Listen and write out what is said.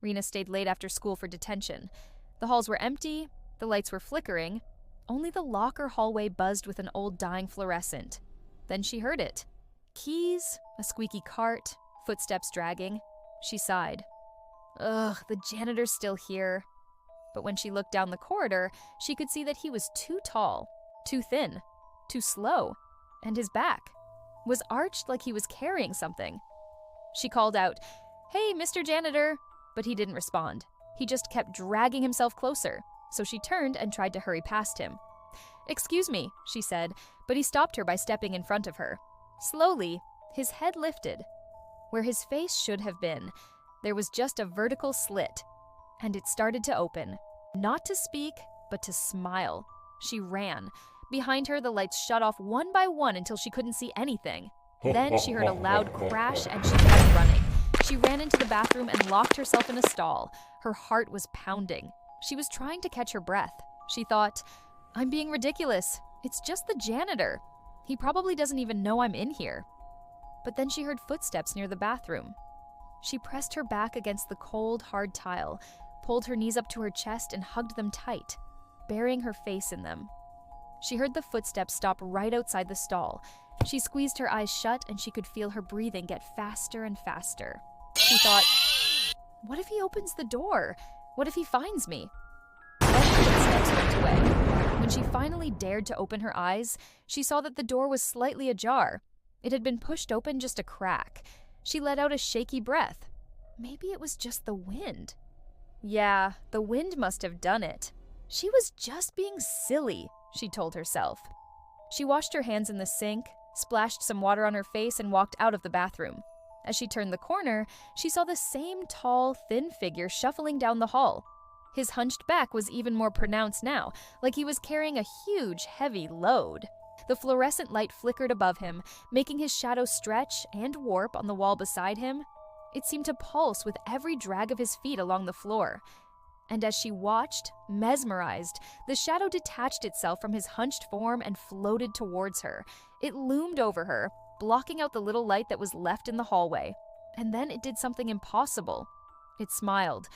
Rina stayed late after school for detention. The halls were empty, the lights were flickering, only the locker hallway buzzed with an old dying fluorescent. Then she heard it. Keys, a squeaky cart, footsteps dragging. She sighed. Ugh, the janitor's still here. But when she looked down the corridor, she could see that he was too tall, too thin, too slow, and his back was arched like he was carrying something. She called out, "Hey, Mr. Janitor," but he didn't respond. He just kept dragging himself closer, so she turned and tried to hurry past him. "Excuse me," she said, but he stopped her by stepping in front of her. Slowly, his head lifted. Where his face should have been, there was just a vertical slit, and it started to open. Not to speak, but to smile. She ran. Behind her, the lights shut off one by one until she couldn't see anything. Then she heard a loud crash and she kept running. She ran into the bathroom and locked herself in a stall. Her heart was pounding. She was trying to catch her breath. She thought, "I'm being ridiculous. It's just the janitor. He probably doesn't even know I'm in here." But then she heard footsteps near the bathroom. She pressed her back against the cold, hard tile, pulled her knees up to her chest and hugged them tight, burying her face in them. She heard the footsteps stop right outside the stall. She squeezed her eyes shut and she could feel her breathing get faster and faster. She thought, what if he opens the door? What if he finds me? Then the footsteps went away. When she finally dared to open her eyes, she saw that the door was slightly ajar. It had been pushed open just a crack. She let out a shaky breath. Maybe it was just the wind. Yeah, the wind must have done it. She was just being silly, she told herself. She washed her hands in the sink, splashed some water on her face, and walked out of the bathroom. As she turned the corner, she saw the same tall, thin figure shuffling down the hall. His hunched back was even more pronounced now, like he was carrying a huge, heavy load. The fluorescent light flickered above him, making his shadow stretch and warp on the wall beside him. It seemed to pulse with every drag of his feet along the floor. And as she watched, mesmerized, the shadow detached itself from his hunched form and floated towards her. It loomed over her, blocking out the little light that was left in the hallway. And then it did something impossible. It smiled.